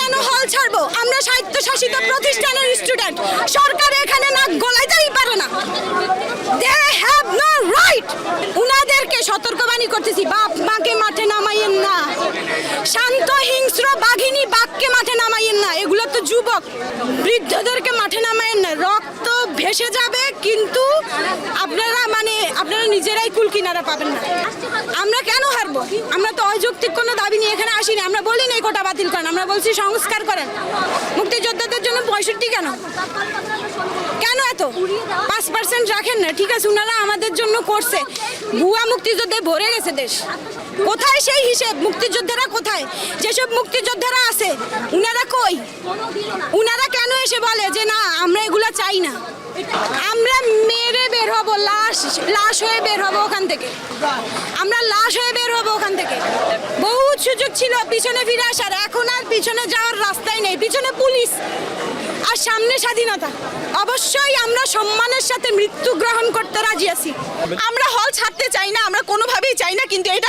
কেন হল ছাড়বো? আমরা স্বায়ত্তশাসিত প্রতিষ্ঠানের স্টুডেন্ট, সরকার এখানে নাক গলাইতেই পারে না। They have no right. উনাদেরকে সতর্কবাণী করতেছি, বাপ মাকে মাঠে নামাইয়েন না, শান্ত হিংস্র বাঘিনী বাঘকে মাঠে নামাইয়েন না। এগুলো তো যুবক, বৃদ্ধদেরকে মাঠে নামাইয়েন না, রক্ত ভেসে যাবে, কিন্তু আপনারা নিজেরাই কুল কিনারা পাবেন না। আমরা কেন হারবো? আমরা তো অযৌক্তিক কোনো দাবি নিয়ে এখানে আসিনি। আমরা বলি না কোটা বাতিল করেন, আমরা বলছি সংস্কার করেন। মুক্তিযোদ্ধাদের জন্য 65 কেন? কেন এত 5% রাখেন না? ঠিক আছে, উনারা আমাদের জন্য করছে, ভুয়া মুক্তিযোদ্ধায় ভরে গেছে দেশ। কোথায় সেই হিসেব? মুক্তিযোদ্ধারা কোথায়? যেসব মুক্তিযোদ্ধারা আছে উনারা কই? উনারা কেন এসে বলে যে না আমরা এগুলা চাই না? আমরা মেরে বের হবো, লাশ হয়ে বের হবো ওখান থেকে, আমরা লাশ হয়ে বের হবো ওখান থেকে। বহু সুযোগ ছিল পিছনে ফিরে আসার, এখন আর পিছনে যাওয়ার রাস্তাই নেই। পিছনে পুলিশ আর সামনে স্বাধীনতা। অবশ্যই আমরা সম্মানের সাথে মৃত্যু গ্রহণ করতে রাজি আছি। আমরা হল ছাড়তে চাই না, আমরা কোনোভাবেই চাই না, কিন্তু এটা